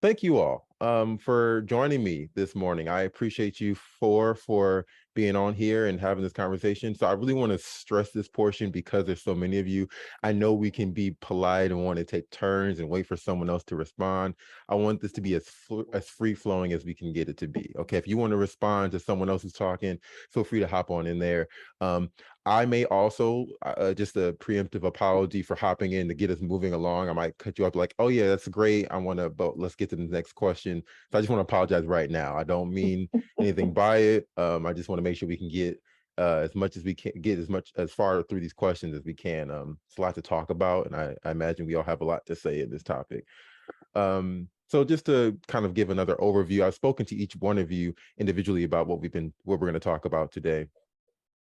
Thank you all for joining me this morning. I appreciate you for being on here and having this conversation. So I really want to stress this portion because there's so many of you. I know we can be polite and want to take turns and wait for someone else to respond. I want this to be as free flowing as we can get it to be. Okay, if you want to respond to someone else who's talking, feel free to hop on in there. Um, I may also, just a preemptive apology for hopping in to get us moving along. I might cut you up like, oh yeah, that's great. I want to, but let's get to the next question. So I just want to apologize right now. I don't mean anything by it. I just want to make sure we can get as much as we can get as far through these questions as we can. It's a lot to talk about, and I imagine we all have a lot to say in this topic. So just to kind of give another overview, I've spoken to each one of you individually about what we're going to talk about today.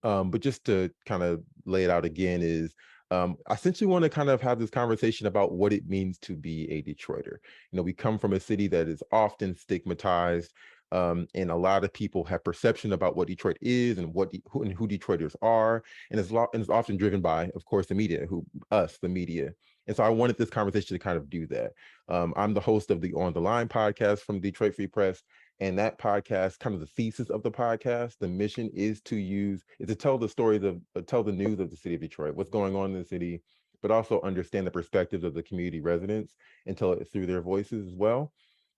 But just to kind of lay it out again is I essentially want to kind of have this conversation about what it means to be a Detroiter. You know, we come from a city that is often stigmatized, and a lot of people have perception about what Detroit is and who Detroiters are, and it's often driven by, of course, the media, the media. And so I wanted this conversation to kind of do that. I'm the host of the On the Line podcast from Detroit Free Press, and that podcast, kind of the thesis of the podcast, the mission is to tell the stories tell the news of the city of Detroit, what's going on in the city, but also understand the perspectives of the community residents and tell it through their voices as well.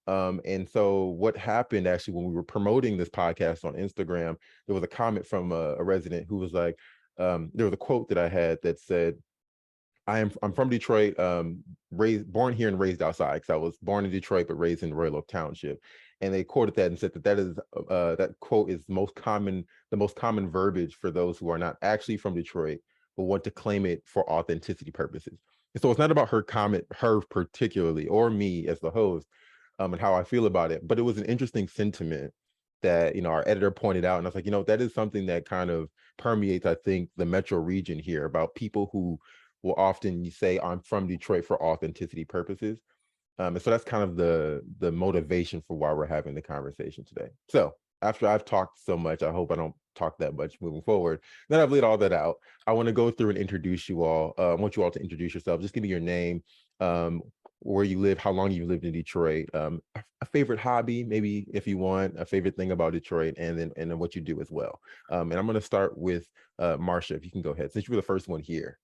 And so what happened actually when we were promoting this podcast on Instagram, there was a comment from a resident who was like, there was a quote that I had that said, I'm from Detroit, born here and raised outside, because I was born in Detroit but raised in Royal Oak Township. And they quoted that and said that quote is the most common verbiage for those who are not actually from Detroit but want to claim it for authenticity purposes. And so it's not about her particularly, or me as the host, and how I feel about it, but it was an interesting sentiment that our editor pointed out, and I was like, that is something that kind of permeates, I think, the metro region here, about people who will often say, I'm from Detroit for authenticity purposes. And so that's kind of the motivation for why we're having the conversation today. So after I've talked so much, I hope I don't talk that much moving forward. Then I've laid all that out. I want to go through and introduce you all. I want you all to introduce yourself. Just give me your name, where you live, how long you lived in Detroit, a favorite hobby, maybe if you want, a favorite thing about Detroit, and then what you do as well. And I'm going to start with Marcia, if you can go ahead, since you were the first one here.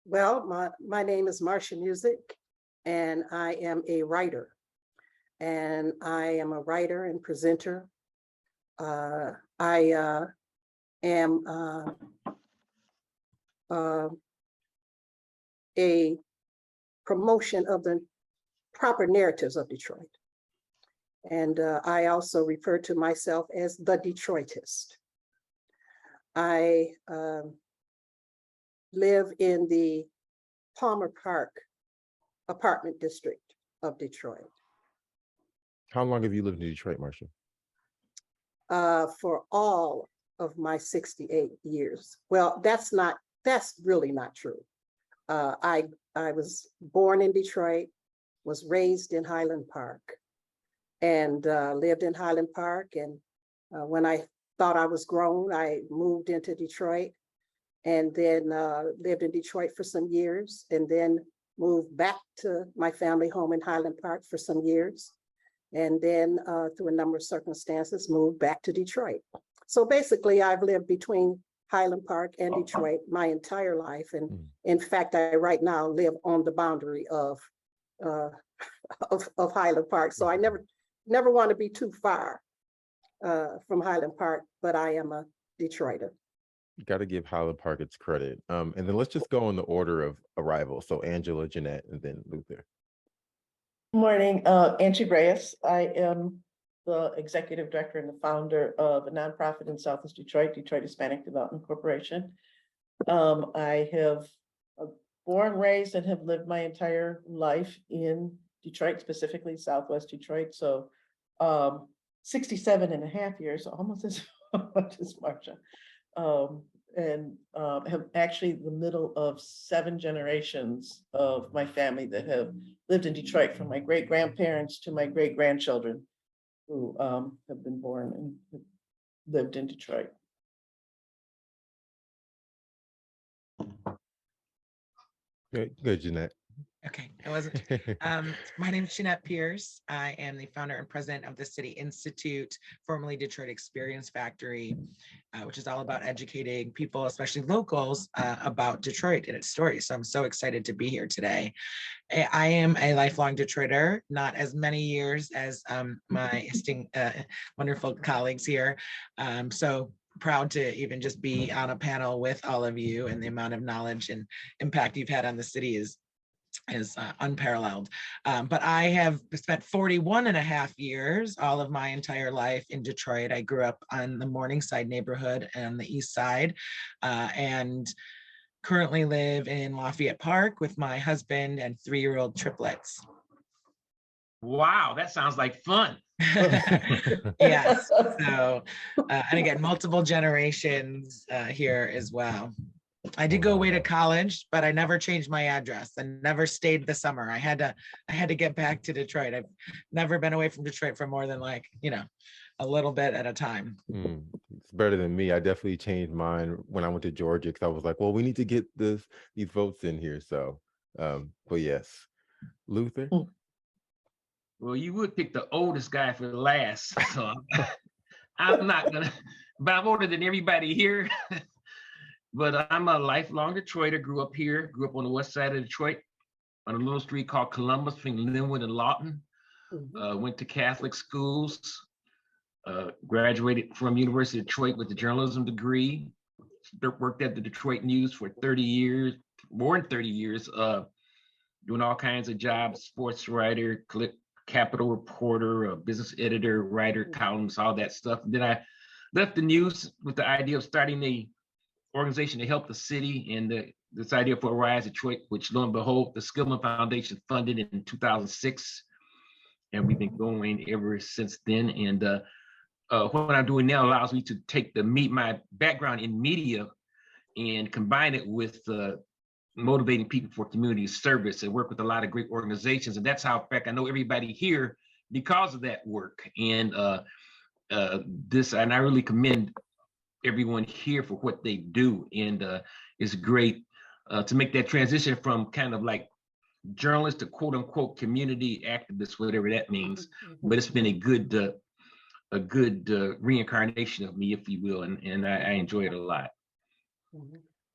Well, my name is Marcia Music, and I am a writer. And I am a writer and presenter. I am a promotion of the proper narratives of Detroit. And I also refer to myself as the Detroitist. I live in the Palmer Park apartment district of Detroit. How long have you lived in Detroit, Marcia? For all of my 68 years. Well, that's really not true. I was born in Detroit, was raised in Highland Park, and lived in Highland Park. And when I thought I was grown, I moved into Detroit, and then lived in Detroit for some years, and then moved back to my family home in Highland Park for some years. And then through a number of circumstances, moved back to Detroit. So basically, I've lived between Highland Park and Detroit my entire life. And in fact, I right now live on the boundary of Highland Park. So I never want to be too far from Highland Park, but I am a Detroiter. Got to give Highland Park its credit. And then let's just go in the order of arrival. So Angela, Jeanette, and then Luther. Morning, Angie Reyes. I am the executive director and the founder of a nonprofit in Southeast Detroit, Detroit Hispanic Development Corporation. I have born, raised, and have lived my entire life in Detroit, specifically Southwest Detroit. So 67 and a half years, almost as much as Marcia. And have actually the middle of 7 generations of my family that have lived in Detroit, from my great-grandparents to my great-grandchildren who have been born and lived in Detroit. Good, Jeanette. Okay, it wasn't. My name is Jeanette Pierce. I am the founder and president of the City Institute, formerly Detroit Experience Factory, which is all about educating people, especially locals, about Detroit and its story. So I'm so excited to be here today. I am a lifelong Detroiter, not as many years as my esteemed, wonderful colleagues here. So proud to even just be on a panel with all of you, and the amount of knowledge and impact you've had on the city is unparalleled. But I have spent 41 and a half years, all of my entire life in Detroit. I grew up on the Morningside neighborhood and the East Side, and currently live in Lafayette Park with my husband and 3-year-old triplets. Wow, that sounds like fun. Yes. So, and again, multiple generations here as well. I did go away to college, but I never changed my address and never stayed the summer. I had to get back to Detroit. I've never been away from Detroit for more than a little bit at a time. It's better than me. I definitely changed mine when I went to Georgia, because I was like, well, we need to get these votes in here. So, but yes, Luther. Well, you would pick the oldest guy for last, so I'm not gonna, but I'm older than everybody here. But I'm a lifelong Detroiter, grew up here, grew up on the west side of Detroit, on a little street called Columbus between Linwood and Lawton. Went to Catholic schools, graduated from University of Detroit with a journalism degree, worked at the Detroit News for 30 years, more than 30 years, doing all kinds of jobs, sports writer, Capital reporter, business editor, writer, columns, all that stuff. And then I left the news with the idea of starting a organization to help the city, and this idea for Rise Detroit, which lo and behold, the Skillman Foundation funded in 2006. And we've been going ever since then. And what I'm doing now allows me to take my background in media and combine it with motivating people for community service, and work with a lot of great organizations. And that's how, in fact, I know everybody here because of that work. And and I really commend everyone here for what they do. And it's great to make that transition from kind of like journalist to quote unquote community activist, whatever that means. But it's been a good reincarnation of me, if you will. And I enjoy it a lot.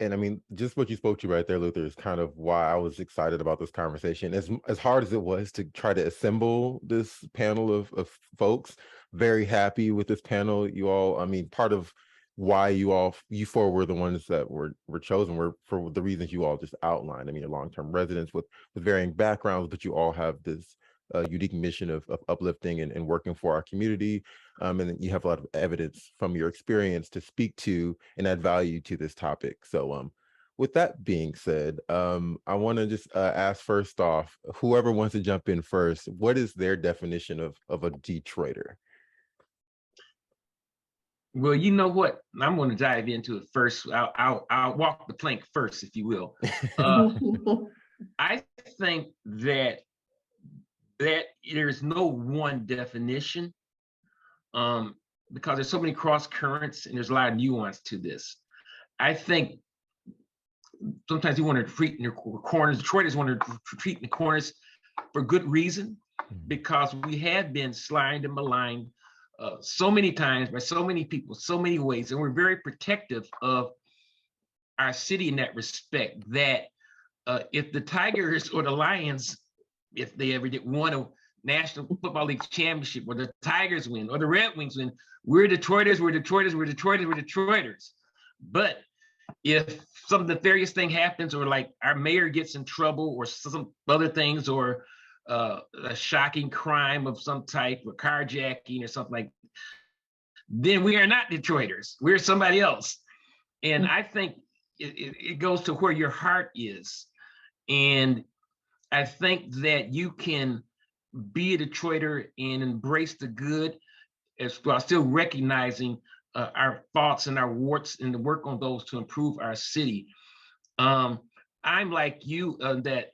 And I mean, just what you spoke to right there, Luther, is kind of why I was excited about this conversation. As hard as it was to try to assemble this panel of folks, very happy with this panel. You all, I mean, part of why you four were the ones that were chosen were for the reasons you all just outlined. I mean, you're long-term residents with varying backgrounds, but you all have this unique mission of uplifting and working for our community. And then you have a lot of evidence from your experience to speak to and add value to this topic. So with that being said, I want to just ask first off, whoever wants to jump in first, what is their definition of a Detroiter? Well, you know what? I'm going to dive into it first. I'll walk the plank first, if you will. I think that there's no one definition, because there's so many cross currents and there's a lot of nuance to this. I think sometimes you want to retreat in your corners. Detroiters want to retreat in the corners for good reason, because we have been slimed and maligned so many times by so many people, so many ways, and we're very protective of our city in that respect. That if the Tigers or the Lions, if they ever did won a National Football League championship, or the Tigers win, or the Red Wings win, we're Detroiters, we're Detroiters, we're Detroiters, we're Detroiters. But if some nefarious thing happens, or like our mayor gets in trouble, or some other things, or a shocking crime of some type, or carjacking or something like that, then we are not Detroiters. We're somebody else. And I think it goes to where your heart is. And I think that you can be a Detroiter and embrace the good, as while still recognizing our faults and our warts, and to work on those to improve our city. I'm like you, that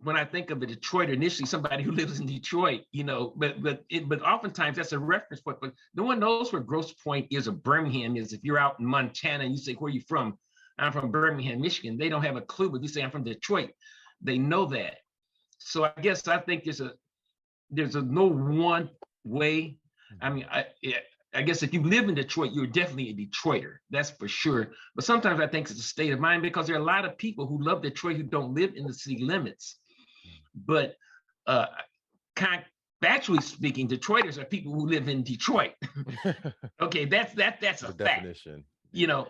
when I think of a Detroiter, initially somebody who lives in Detroit, but oftentimes that's a reference point. But no one knows where Grosse Pointe is or Birmingham is. If you're out in Montana and you say, "Where are you from?" "I'm from Birmingham, Michigan." They don't have a clue, but you say, "I'm from Detroit." They know that. So I think there's a no one way. I mean, I guess if you live in Detroit, you're definitely a Detroiter. That's for sure. But sometimes I think it's a state of mind, because there are a lot of people who love Detroit who don't live in the city limits. But factually speaking, Detroiters are people who live in Detroit. Okay, that's a fact. Definition. You know,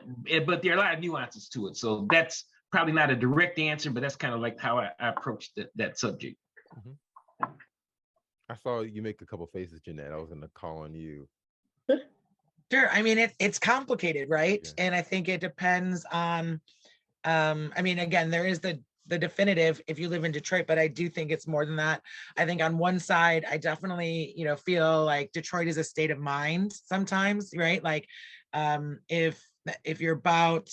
but there are a lot of nuances to it. So that's probably not a direct answer, but that's kind of like how I approached that subject. I saw you make a couple faces, Jeanette. I was going to call on you. Sure. I mean, it's complicated, right? Yeah. And I think it depends on, I mean, again, there is the definitive if you live in Detroit, but I do think it's more than that. I think on one side, I definitely, feel like Detroit is a state of mind sometimes, right? Like, if you're about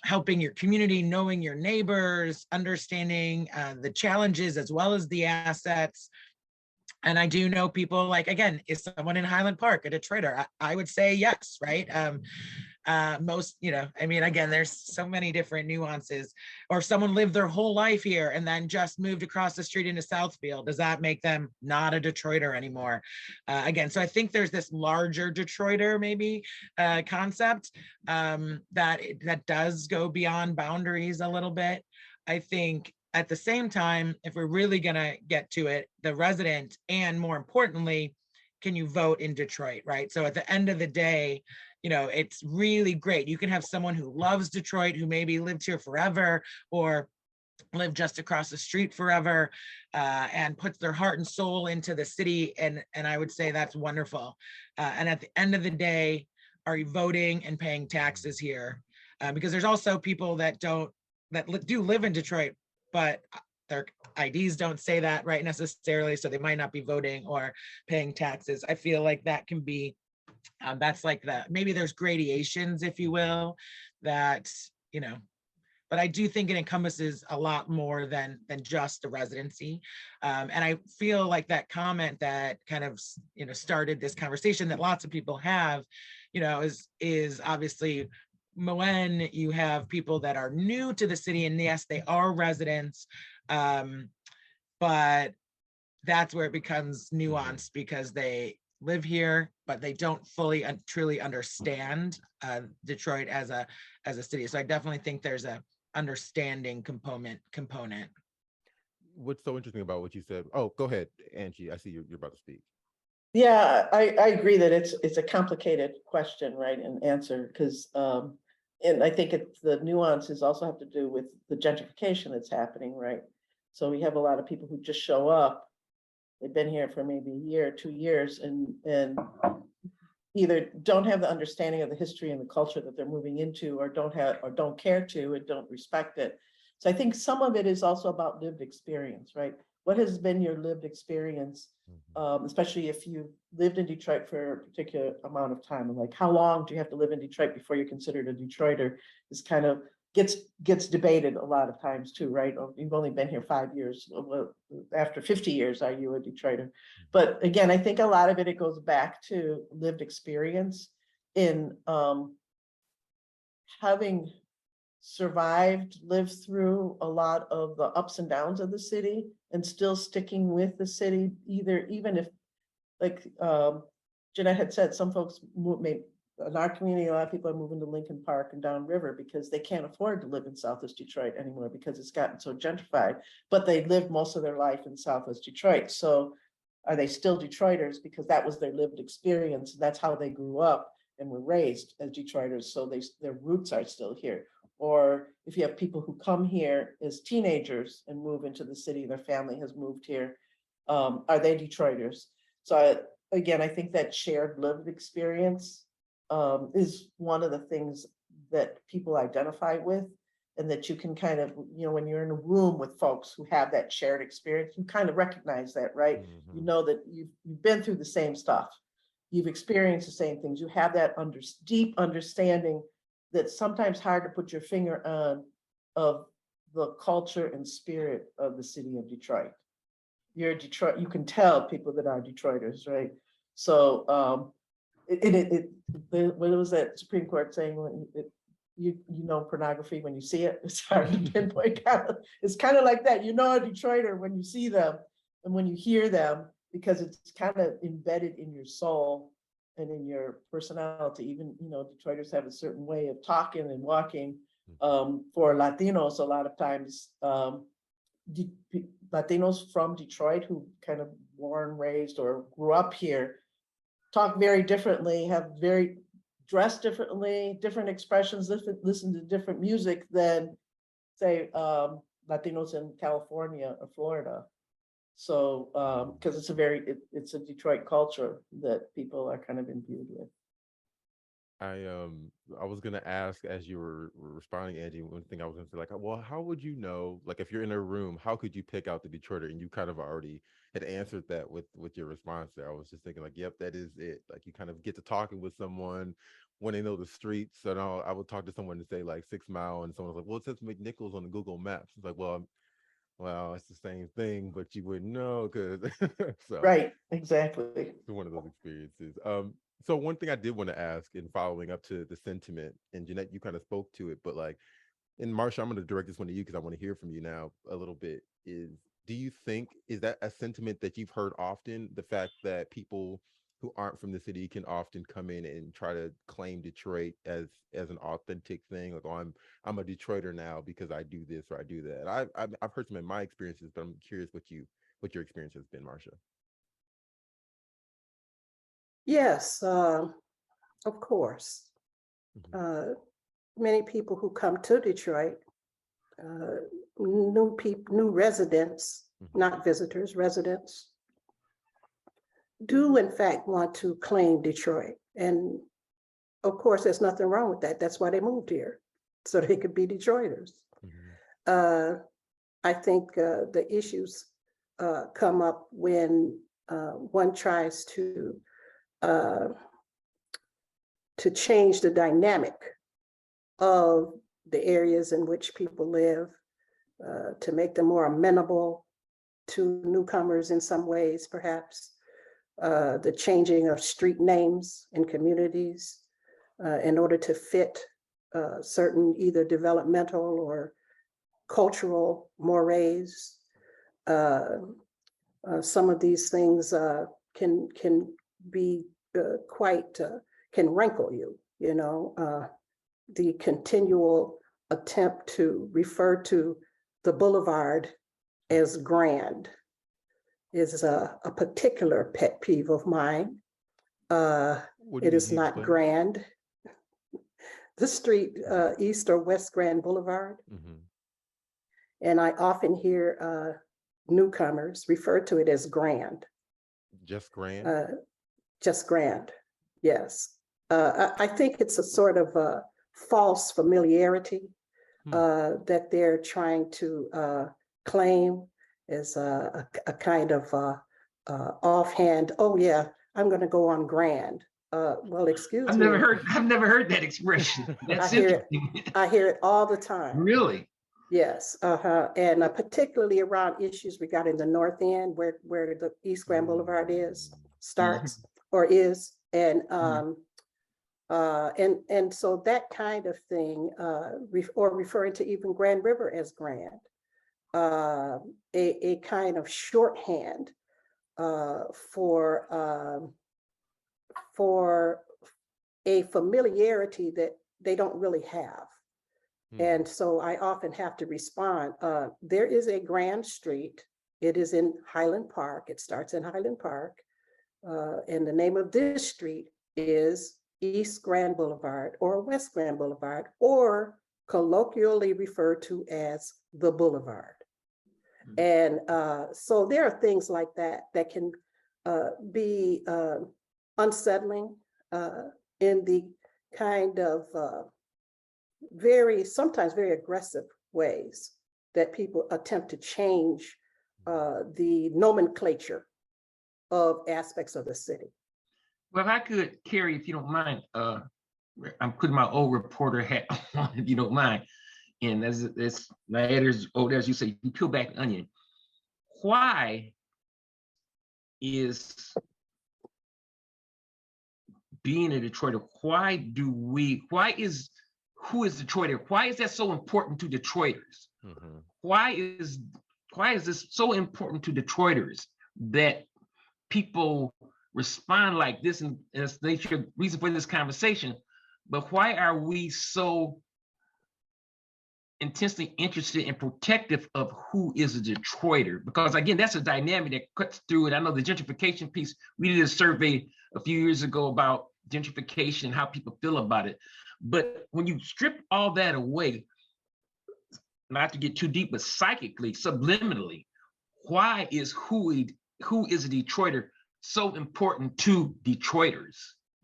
helping your community, knowing your neighbors, understanding the challenges as well as the assets. And I do know people like, again, is someone in Highland Park a Detroiter? I would say yes, right? Most, I mean, again, there's so many different nuances. Or if someone lived their whole life here and then just moved across the street into Southfield, does that make them not a Detroiter anymore? Again, so I think there's this larger Detroiter maybe concept that does go beyond boundaries a little bit. I think at the same time, if we're really going to get to it, the resident, and more importantly, can you vote in Detroit, right? So at the end of the day, it's really great. You can have someone who loves Detroit, who maybe lived here forever or lived just across the street forever, and puts their heart and soul into the city. And I would say that's wonderful. And at the end of the day, are you voting and paying taxes here? Because there's also people that do live in Detroit, but their IDs don't say that, right, necessarily, so they might not be voting or paying taxes. I feel like that can be, that's like maybe there's gradations, if you will, that, but I do think it encompasses a lot more than just the residency. And I feel like that comment that kind of, started this conversation that lots of people have, is obviously when you have people that are new to the city, and yes, they are residents, but that's where it becomes nuanced because they live here, but they don't fully and truly understand Detroit as a city. So I definitely think there's a understanding component. What's so interesting about what you said? Oh, go ahead, Angie. I see you're about to speak. Yeah, I agree that it's a complicated question, right, and answer, because and I think the nuances also have to do with the gentrification that's happening, right? So we have a lot of people who just show up. They've been here for maybe a year or 2 years, and either don't have the understanding of the history and the culture that they're moving into, or don't care to, and don't respect it. So I think some of it is also about lived experience, right? What has been your lived experience, especially if you lived in Detroit for a particular amount of time? And like, how long do you have to live in Detroit before you're considered a Detroiter? Is kind of gets debated a lot of times too, right? Or you've only been here 5 years. Well, after 50 years, are you a Detroiter? But again, I think a lot of it goes back to lived experience in having lived through a lot of the ups and downs of the city, and still sticking with the city, even if, like Jeanette had said, some folks in our community, a lot of people are moving to Lincoln Park and downriver because they can't afford to live in Southwest Detroit anymore because it's gotten so gentrified, but they lived most of their life in Southwest Detroit. So are they still Detroiters because that was their lived experience? That's how they grew up and were raised as Detroiters. So their roots are still here. Or if you have people who come here as teenagers and move into the city, their family has moved here, are they Detroiters? So again, I think that shared lived experience is one of the things that people identify with, and that you can kind of, when you're in a room with folks who have that shared experience, you kind of recognize that, right? You know that you've been through the same stuff. You've experienced the same things. You have that deep understanding that's sometimes hard to put your finger on, of the culture and spirit of the city of Detroit. You're Detroit, you can tell people that are Detroiters, right? So what was that Supreme Court saying? you know pornography when you see it. It's hard to pinpoint. It's kind of like that. You know a Detroiter when you see them and when you hear them, because it's kind of embedded in your soul and in your personality. Even, you know, Detroiters have a certain way of talking and walking. For Latinos, a lot of times, Latinos from Detroit who kind of born, raised, or grew up here talk very differently, have very dressed differently, different expressions, listen to different music than, say, Latinos in California or Florida. So, because it's a Detroit culture that people are kind of imbued with. I was gonna ask, as you were responding, Angie, one thing I was gonna say, like, well, how would you know, like, if you're in a room, how could you pick out the Detroiter? And you kind of already had answered that with your response there. I was just thinking, like, yep, that is it. Like, you kind of get to talking with someone when they know the streets. So now I would talk to someone and say like 6 Mile, and someone's like, well, it says McNichols on the Google Maps. It's like, well, it's the same thing, but you wouldn't know because so Right, exactly. it's one of those experiences. So one thing I did want to ask in following up to the sentiment, and Jeanette, you kind of spoke to it, but like, and Marsha, I'm going to direct this one to you because I want to hear from you now a little bit. Do you think, is that a sentiment that you've heard often? The fact that people who aren't from the city can often come in and try to claim Detroit as an authentic thing, like, oh, I'm a Detroiter now because I do this or I do that. I've heard some in my experiences, but I'm curious what your experience has been, Marsha. Yes, of course. Mhm. Many people who come to Detroit, new residents, not visitors, residents, do in fact want to claim Detroit. And of course, there's nothing wrong with that. That's why they moved here, so they could be Detroiters. I think the issues come up when one tries to change the dynamic of the areas in which people live, to make them more amenable to newcomers in some ways, perhaps. The changing of street names in communities in order to fit certain either developmental or cultural mores. Some of these things can be can rankle you, you know. The continual attempt to refer to the boulevard as grand is a particular pet peeve of mine. It is not grand. The street, East or West Grand Boulevard. And I often hear newcomers refer to it as grand. Just grand? Just grand, yes. I think it's a sort of a false familiarity that they're trying to claim as a kind of offhand, oh yeah, I'm gonna go on grand. Well, excuse me. I've never heard that expression. That's interesting. I hear it all the time. Really? Yes, and particularly around issues regarding the North End, where the East Grand Boulevard starts or is, and so that kind of thing, or referring to even Grand River as grand, a kind of shorthand for a familiarity that they don't really have. And so I often have to respond, there is a grand street. It is in Highland Park. It starts in Highland Park. And the name of this street is East Grand Boulevard or West Grand Boulevard, or colloquially referred to as the Boulevard. And so there are things like that that can be unsettling in the kind of sometimes very aggressive ways that people attempt to change the nomenclature of aspects of the city. Well, if I could, Cary, if you don't mind, I'm putting my old reporter hat on, if you don't mind. And as my editors, as you say, you peel back the onion. Why is being a Detroiter, why is who is Detroiter? Why is that so important to Detroiters? Mhm. Why is this so important to Detroiters that people respond like this? And it's the reason for this conversation. But why are we so intensely interested and protective of who is a Detroiter? Because again, that's a dynamic that cuts through it. I know the gentrification piece, we did a survey a few years ago about gentrification, how people feel about it. But when you strip all that away, not to get too deep, but psychically, subliminally, why is who is a Detroiter so important to Detroiters?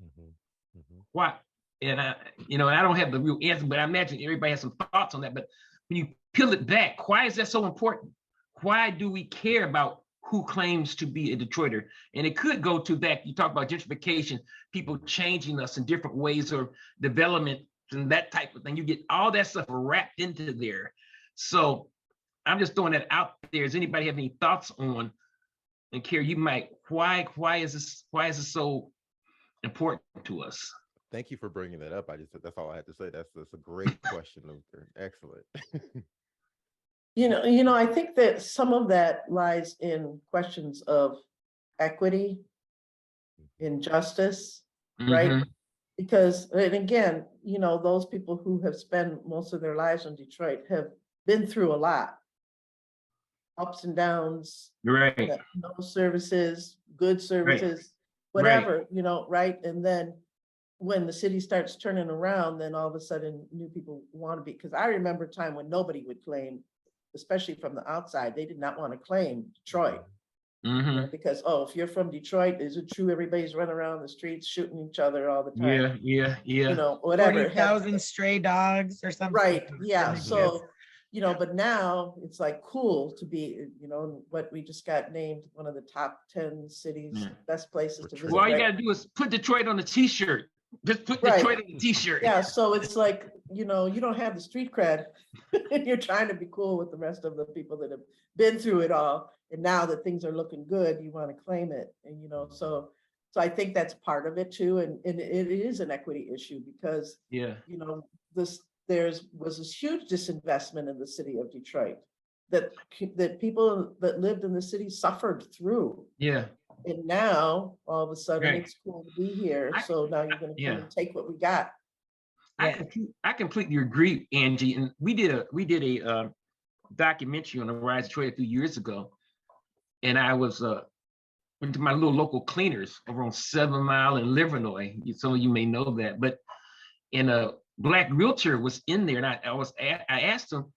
Mhm. Mhm. Why? And I don't have the real answer, but I imagine everybody has some thoughts on that. But when you peel it back, why is that so important? Why do we care about who claims to be a Detroiter? And it could go to that, you talk about gentrification, people changing us in different ways, or development and that type of thing. You get all that stuff wrapped into there. So I'm just throwing that out there. Does anybody have any thoughts on, and Cary, you might, why is this so important to us? Thank you for bringing that up. That's all I had to say. That's a great question, Luther. Excellent. I think that some of that lies in questions of equity, injustice, right? Mhm. Because, and again, those people who have spent most of their lives in Detroit have been through a lot, ups and downs, Right. no services, good Right. services, whatever, right? And then when the city starts turning around, then all of a sudden new people want to be, because I remember a time when nobody would claim, especially from the outside, they did not want to claim Detroit. Mhm. Because, oh, if you're from Detroit, is it true everybody's running around the streets shooting each other all the time? Yeah. Whatever. 40,000 stray dogs or something. Right, yeah, Mhm. so, but now it's like cool to be, what we just got named one of the top 10 cities, Yeah. best places to visit. Well, all you right? gotta do is put Detroit on a t-shirt. Just put Right. Detroit on a t-shirt. Yeah, so it's like, you don't have the street cred and you're trying to be cool with the rest of the people that have been through it all. And now that things are looking good, you want to claim it. And, so I think that's part of it too. And it is an equity issue because, Yeah. there was this huge disinvestment in the city of Detroit that people that lived in the city suffered through. Yeah. And now all of a sudden Right. it's cool to be here. I- So now you're going to come yeah. and take what we got. I completely agree, Angie. And we did a documentary on the Rise of Detroit a few years ago, and I was went to my little local cleaners over on 7 Mile in Livernois. Some of you may know that, but a Black realtor was in there, and I asked him,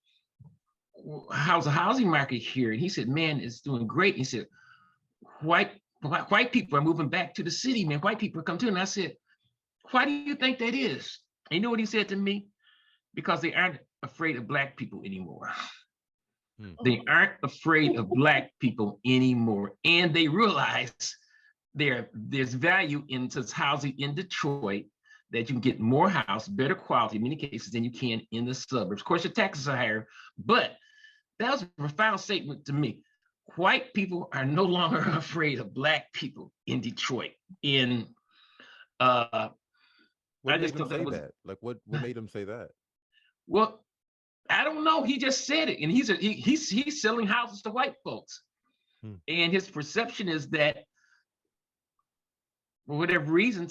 how's the housing market here? And he said, man, it's doing great. He said, white people are moving back to the city, man. White people come to. And I said, why do you think that is? And you know what he said to me? Because they aren't afraid of Black people anymore. They aren't afraid of Black people anymore. And they realize there's value in housing in Detroit, that you can get more house, better quality in many cases than you can in the suburbs. Of course, your taxes are higher, but that was a profound statement to me. White people are no longer afraid of Black people in Detroit. What made him say that? Like, what made him say that? Well, I don't know. He just said it, and he's selling houses to white folks, and his perception is that, for whatever reason,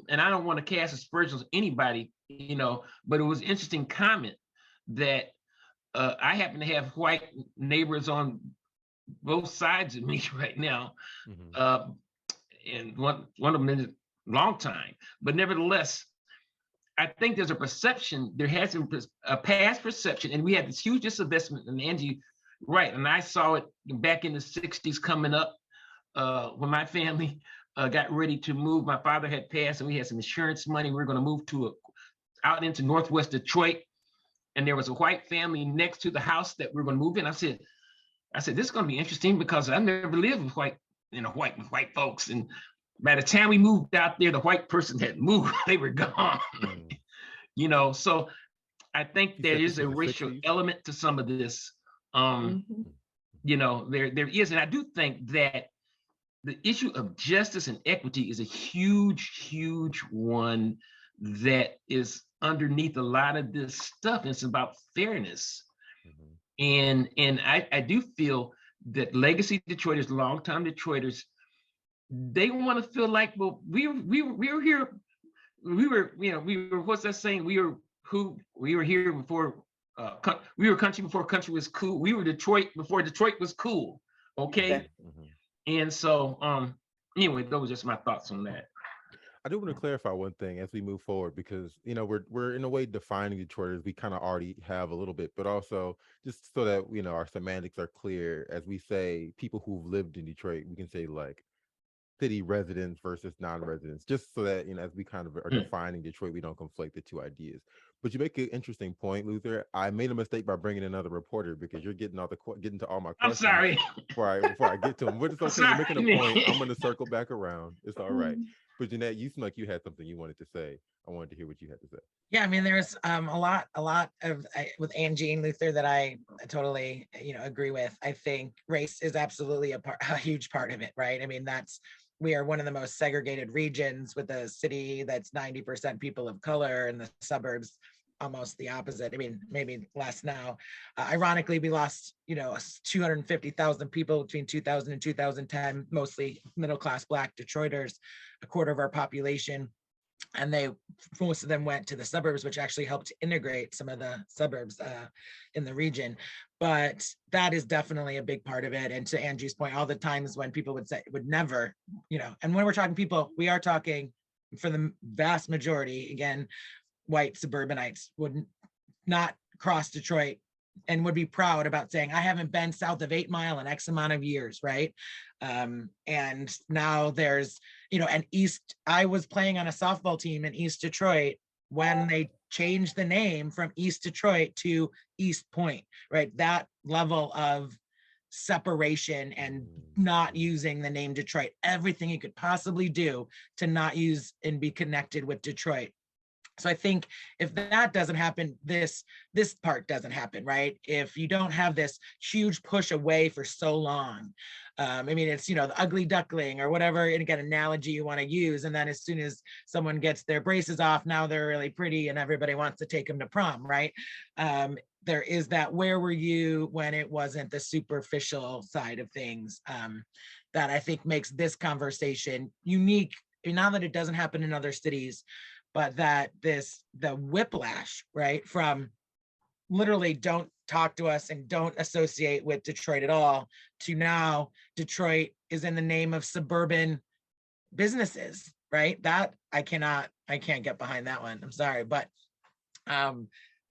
and I don't want to cast aspersions on anybody, but it was an interesting comment that I happen to have white neighbors on both sides of me right now, and one of them is a long time, but nevertheless, I think there's a perception, there has been a past perception, and we had this huge disinvestment, and Angie, right, and I saw it back in the 60s coming up when my family got ready to move. My father had passed, and we had some insurance money. We were going to move out into Northwest Detroit, and there was a white family next to the house that we were going to move in. I said, this is going to be interesting because I never lived with white folks, and by the time we moved out there, the white person had moved. They were gone. So I think there is a racial element to some of this. There is, and I do think that the issue of justice and equity is a huge, huge one that is underneath a lot of this stuff. It's about fairness. Mhm. And I do feel that legacy Detroiters, longtime Detroiters, they want to feel like, well, we were here, we were, what's that saying? We were here before, we were country before country was cool. We were Detroit before Detroit was cool. Okay. Okay. Mhm. And so, anyway, those were just my thoughts on that. I do want to clarify one thing as we move forward, because we're in a way defining Detroiters. We kind of already have a little bit, but also just so that our semantics are clear. As we say, people who've lived in Detroit, we can say like city residents versus non-residents, just so that as we kind of are Mm. defining Detroit, we don't conflate the two ideas. But you make an interesting point, Luther. I made a mistake by bringing another reporter, because you're getting to all my I'm questions sorry. before I get to them. But it's I'm okay. You're sorry. making a point. I'm going to circle back around. It's all right. But Jeanette, you seem like you had something you wanted to say. I wanted to hear what you had to say. Yeah, I mean, there's a lot of with Angie and Luther that I totally agree with. I think race is absolutely a huge part of it, right? I mean, we are one of the most segregated regions, with a city that's 90% people of color, and the suburbs almost the opposite. I mean, maybe less now. Ironically, we lost 250,000 people between 2000 and 2010, mostly middle class Black Detroiters, a quarter of our population. And most of them went to the suburbs, which actually helped integrate some of the suburbs in the region. But that is definitely a big part of it. And to Angie's point, all the times when people would say, would never, and when we're talking people, we are talking, for the vast majority, again, white suburbanites would not cross Detroit and would be proud about saying, I haven't been south of 8 Mile in X amount of years, right? And now there's, and I was playing on a softball team in East Detroit when they changed the name from East Detroit to East Point, right? That level of separation and not using the name Detroit, everything you could possibly do to not use and be connected with Detroit. So I think if that doesn't happen, this part doesn't happen, right? If you don't have this huge push away for so long, I mean, it's, the ugly duckling or whatever, and again, analogy you want to use. And then as soon as someone gets their braces off, now they're really pretty and everybody wants to take them to prom, right? There is that, where were you when it wasn't the superficial side of things, that I think makes this conversation unique. And now that it doesn't happen in other cities, but that the whiplash, right, from literally don't talk to us and don't associate with Detroit at all, to now Detroit is in the name of suburban businesses, right? That I can't get behind that one. I'm sorry, but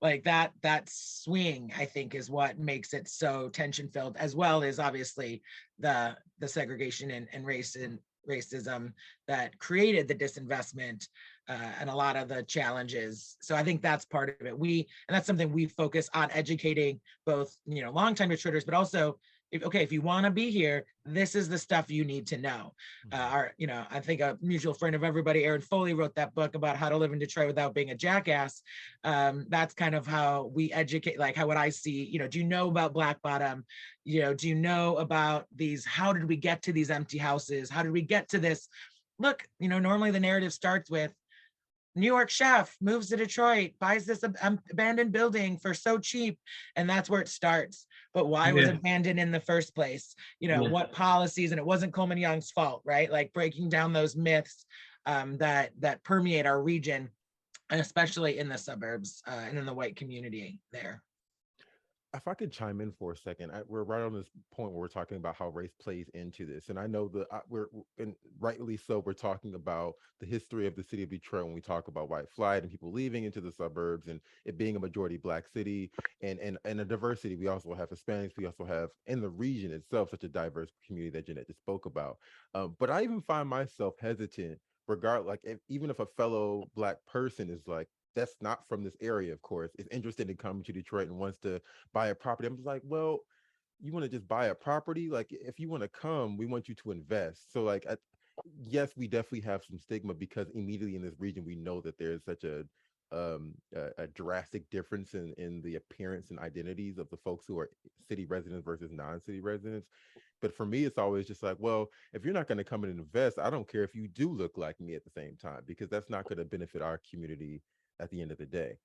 like that swing, I think, is what makes it so tension filled, as well as obviously the segregation and race and racism that created the disinvestment, and a lot of the challenges. So I think that's part of it. And that's something we focus on, educating both, longtime Detroiters, but also, if you want to be here, this is the stuff you need to know. I think a mutual friend of everybody, Aaron Foley, wrote that book about how to live in Detroit without being a jackass. That's kind of how we educate, like what I see, do you know about Black Bottom? Do you know about these? How did we get to these empty houses? How did we get to this? Look, normally the narrative starts with New York chef moves to Detroit, buys this abandoned building for so cheap, and that's where it starts. But why was it abandoned in the first place? What policies? And it wasn't Coleman Young's fault, right? Like breaking down those myths that permeate our region, and especially in the suburbs, and in the white community there. If I could chime in for a second, we're right on this point where we're talking about how race plays into this, and I know that and rightly so, we're talking about the history of the city of Detroit when we talk about white flight and people leaving into the suburbs, and it being a majority Black city, and a diversity. We also have Hispanics. We also have, in the region itself, such a diverse community that Jeanette just spoke about. But I even find myself hesitant, even if a fellow Black person is like, that's not from this area, of course, is interested in coming to Detroit and wants to buy a property. I'm just like, well, you want to just buy a property? Like, if you want to come, we want you to invest. So yes, we definitely have some stigma, because immediately in this region, we know that there's such a drastic difference in the appearance and identities of the folks who are city residents versus non-city residents. But for me, it's always just like, well, if you're not going to come in and invest, I don't care if you do look like me at the same time, because that's not going to benefit our community at the end of the day.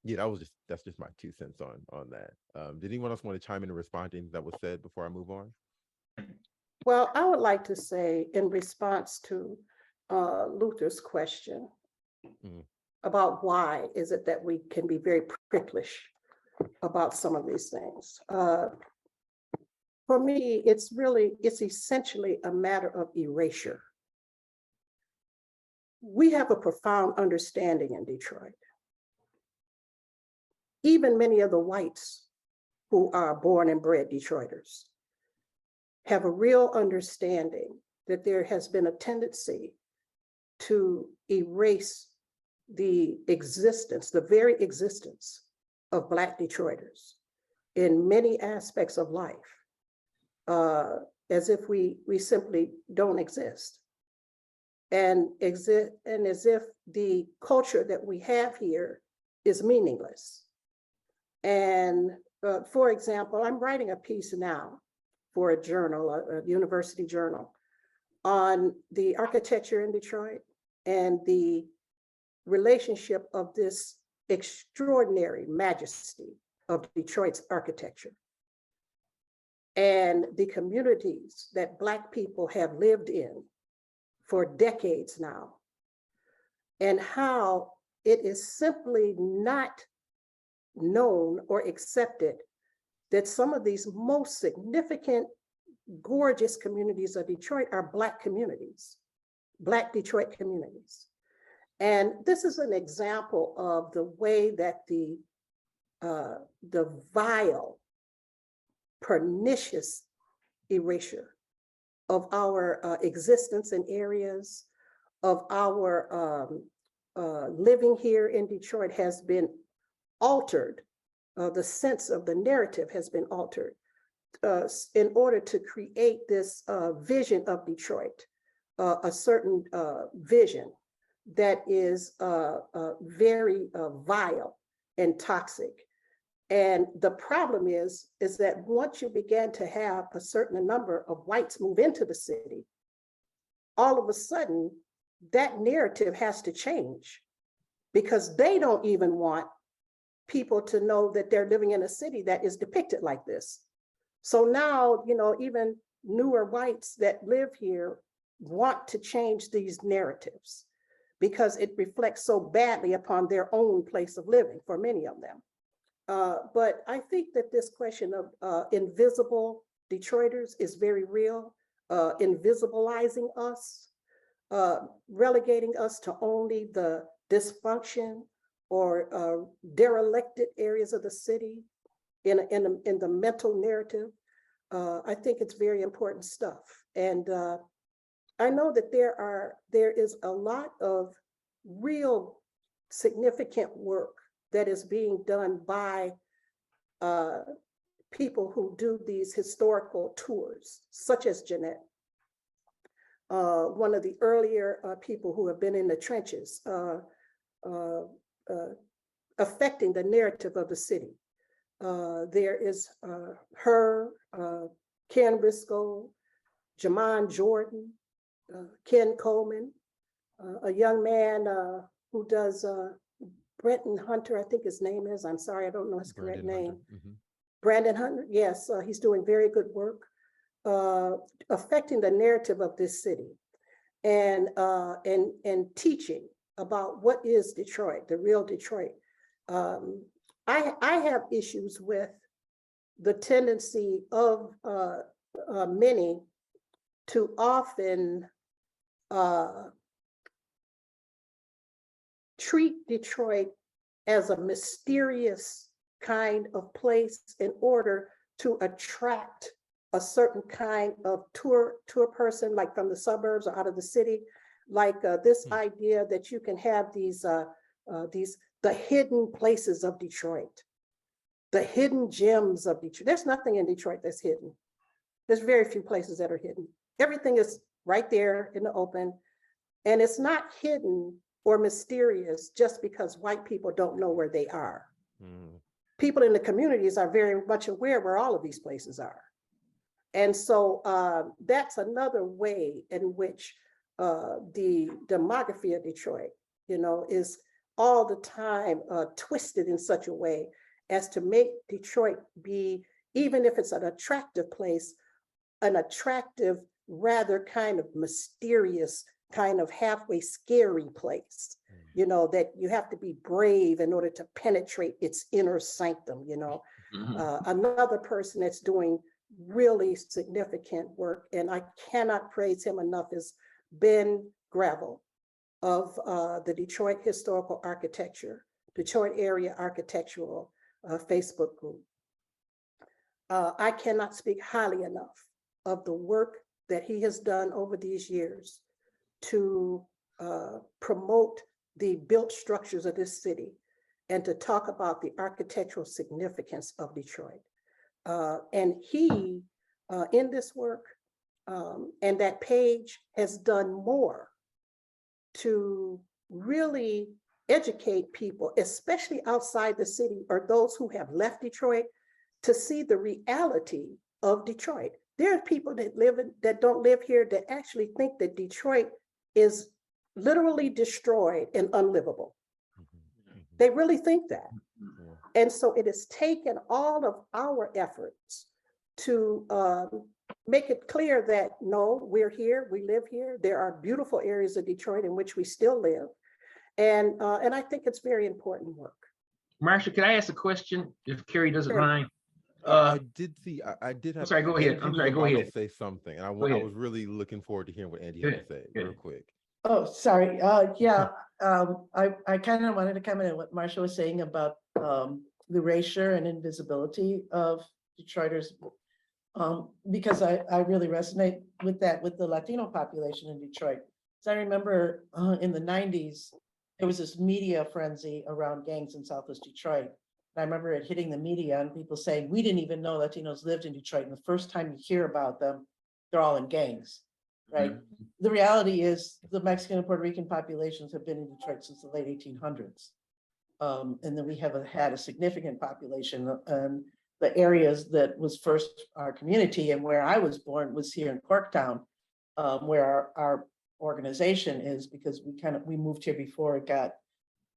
Yeah, that's just my 2 cents on that. Did anyone else want to chime in and respond to anything that was said before I move on? Well, I would like to say in response to Luther's question Mm. about why is it that we can be very pricklish about some of these things. For me, it's essentially a matter of erasure. We have a profound understanding in Detroit. Even many of the whites who are born and bred Detroiters have a real understanding that there has been a tendency to erase the existence, the very existence of Black Detroiters in many aspects of life, as if we simply don't exist. And as if the culture that we have here is meaningless. And for example, I'm writing a piece now for a journal, a university journal, on the architecture in Detroit and the relationship of this extraordinary majesty of Detroit's architecture and the communities that Black people have lived in for decades now, and how it is simply not known or accepted that some of these most significant, gorgeous communities of Detroit are Black communities, Black Detroit communities. And this is an example of the way that the vile, pernicious erasure of our existence in areas, of our living here in Detroit has been altered. The sense of the narrative has been altered in order to create this vision of Detroit, a certain vision that is very vile and toxic. And the problem is that once you begin to have a certain number of whites move into the city, all of a sudden that narrative has to change, because they don't even want people to know that they're living in a city that is depicted like this. So now, even newer whites that live here want to change these narratives because it reflects so badly upon their own place of living for many of them. But I think that this question of invisible Detroiters is very real, invisibilizing us, relegating us to only the dysfunction or derelicted areas of the city in the mental narrative. I think it's very important stuff. And I know that there is a lot of real significant work that is being done by people who do these historical tours, such as Jeanette, one of the earlier people who have been in the trenches, affecting the narrative of the city. There is her, Ken Risco, Jamon Jordan, Ken Coleman, a young man who does Brenton Hunter, I think his name is. I'm sorry, I don't know his correct name. Mm-hmm. Brandon Hunter, yes, he's doing very good work, affecting the narrative of this city, and teaching about what is Detroit, the real Detroit. I have issues with the tendency of many to often treat Detroit as a mysterious kind of place in order to attract a certain kind of tour person, like from the suburbs or out of the city, like this idea that you can have the hidden places of Detroit, the hidden gems of Detroit. There's nothing in Detroit that's hidden. There's very few places that are hidden. Everything is right there in the open, and it's not hidden or mysterious just because white people don't know where they are. Mm. People in the communities are very much aware where all of these places are. And so that's another way in which the demography of Detroit, is all the time twisted in such a way as to make Detroit be, even if it's an attractive place, an attractive, rather kind of mysterious, kind of halfway scary place, you know, that you have to be brave in order to penetrate its inner sanctum, you know. Another person that's doing really significant work, and I cannot praise him enough, is Ben Gravel of the Detroit Historical Architecture, Detroit Area Architectural Facebook group. I cannot speak highly enough of the work that he has done over these years to promote the built structures of this city and to talk about the architectural significance of Detroit. And he, in this work, and that page has done more to really educate people, especially outside the city or those who have left Detroit, to see the reality of Detroit. There are people that don't live here that actually think that Detroit is literally destroyed and unlivable. They really think that. And so it has taken all of our efforts to make it clear that no, we're here, we live here. There are beautiful areas of Detroit in which we still live. And I think it's very important work. Marsha, can I ask a question if Cary doesn't Sure. mind? I did see, I did have. I'm sorry, go ahead. I'm sorry, go ahead. Say something, and I ahead. was really looking forward to hearing what Andy Go had to ahead. say Go real ahead. quick. Oh, sorry. Yeah, I kind of wanted to comment on what Marsha was saying about the erasure and invisibility of Detroiters, because I really resonate with that, with the Latino population in Detroit. So I remember in the 90s, there was this media frenzy around gangs in Southwest Detroit. And I remember it hitting the media and people saying, we didn't even know Latinos lived in Detroit. And the first time you hear about them, they're all in gangs, right? Mhm. The reality is the Mexican and Puerto Rican populations have been in Detroit since the late 1800s. And then we have had a significant population, and the areas that was first our community and where I was born was here in Corktown, where our organization is, because we moved here before it got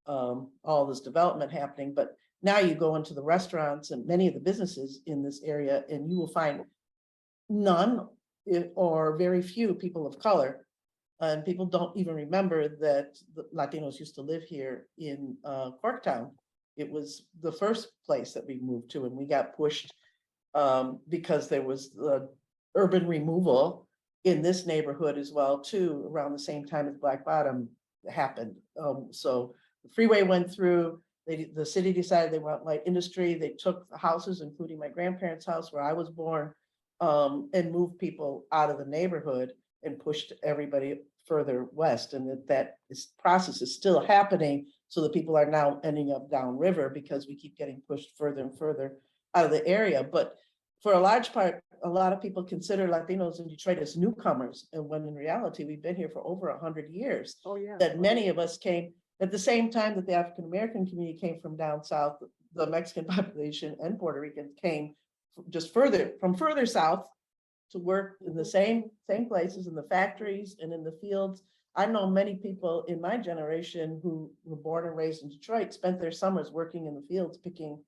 all this development happening. But now you go into the restaurants and many of the businesses in this area, and you will find none or very few people of color. And people don't even remember that the Latinos used to live here in Corktown. It was the first place that we moved to, and we got pushed because there was the urban removal in this neighborhood as well, too, around the same time as Black Bottom happened. So the freeway went through. The city decided they want light industry. They took the houses, including my grandparents' house where I was born, and moved people out of the neighborhood and pushed everybody further west. And that process is still happening. So the people are now ending up downriver because we keep getting pushed further and further out of the area. But for a large part, a lot of people consider Latinos in Detroit as newcomers. And when in reality, we've been here for over 100 years. Oh, yeah. That many of us came at the same time that the African-American community came from down south. The Mexican population and Puerto Ricans came just from further south to work in the same places, in the factories and in the fields. I know many people in my generation who were born and raised in Detroit spent their summers working in the fields, picking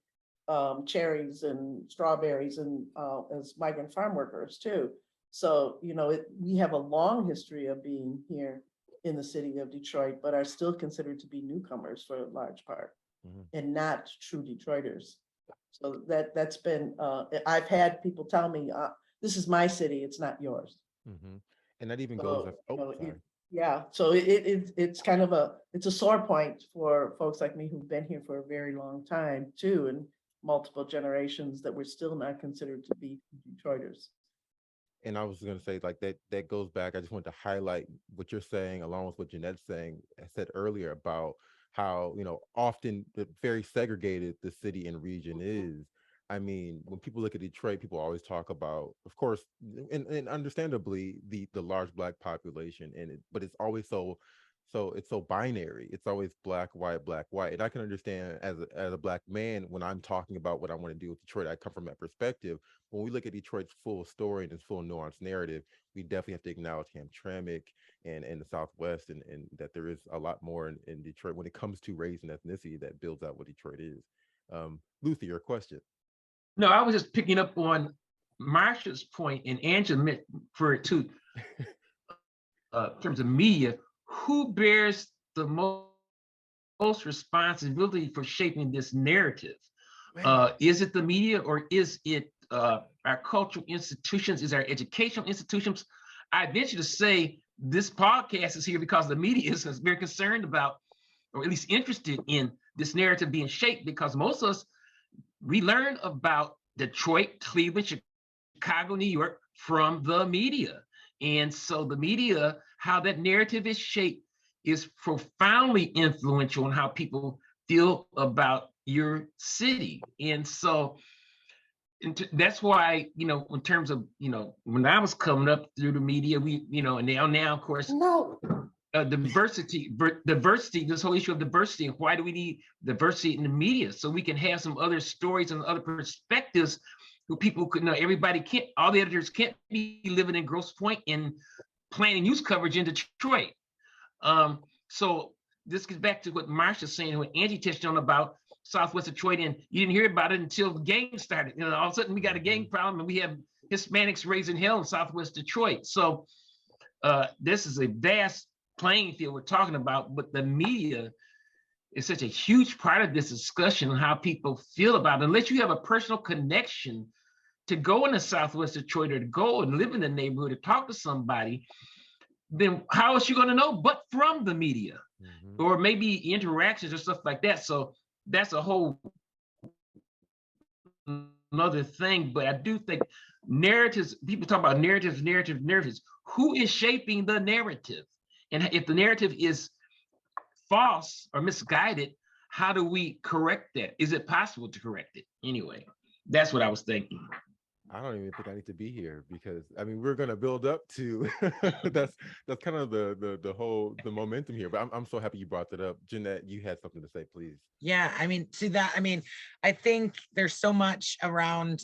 cherries and strawberries, and as migrant farm workers too. So, you know, we have a long history of being here in the city of Detroit, but are still considered to be newcomers for a large part, and not true Detroiters. So that's been, I've had people tell me, this is my city, it's not yours. And that even goes, yeah, so it's kind of it's a sore point for folks like me who've been here for a very long time too, and multiple generations, that we're still not considered to be Detroiters. And I was going to say, like, that goes back. I just want to highlight what you're saying, along with what Jeanette's said earlier about how, you know, often very segregated the city and region is. I mean, when people look at Detroit, people always talk about, of course, and understandably, the large Black population in it, but it's always so so it's so binary. It's always black, white, black, white. And I can understand as a black man, when I'm talking about what I want to do with Detroit, I come from that perspective. When we look at Detroit's full story and its full nuanced narrative, we definitely have to acknowledge Hamtramck and the Southwest, and that there is a lot more in Detroit when it comes to race and ethnicity that builds out what Detroit is. Luther, your question. No, I was just picking up on Marsha's point, and Angela meant for it too. In terms of media, who bears the most responsibility for shaping this narrative? Is it the media, or is it our cultural institutions? Is our educational institutions? I venture to say this podcast is here because the media is very concerned about, or at least interested in, this narrative being shaped, because most of us, we learn about Detroit, Cleveland, Chicago, New York from the media. And so the media, how that narrative is shaped, is profoundly influential on how people feel about your city. And so that's why, in terms of, when I was coming up through the media, we, and now, of course, No, diversity, this whole issue of diversity, and why do we need diversity in the media? So we can have some other stories and other perspectives who people could know. Everybody can't, all the editors can't be living in Grosse Pointe and planning news coverage in Detroit. So this gets back to what Marsha's saying, what Angie touched on about Southwest Detroit, and you didn't hear about it until the gang started. All of a sudden we got a gang problem, and we have Hispanics raising hell in Southwest Detroit. So this is a vast playing field we're talking about, but the media is such a huge part of this discussion on how people feel about it. Unless you have a personal connection to go into Southwest Detroit, or to go and live in the neighborhood, or talk to somebody, then how is she going to know but from the media? Or maybe interactions or stuff like that. So that's a whole another thing. But I do think narratives, people talk about narratives. Who is shaping the narrative? And if the narrative is false or misguided, how do we correct that? Is it possible to correct it? Anyway, that's what I was thinking. I don't even think I need to be here, because I mean, we're gonna build up to that's kind of the momentum here. But I'm so happy you brought that up. Jeanette, you had something to say, please. Yeah, I mean, I think there's so much around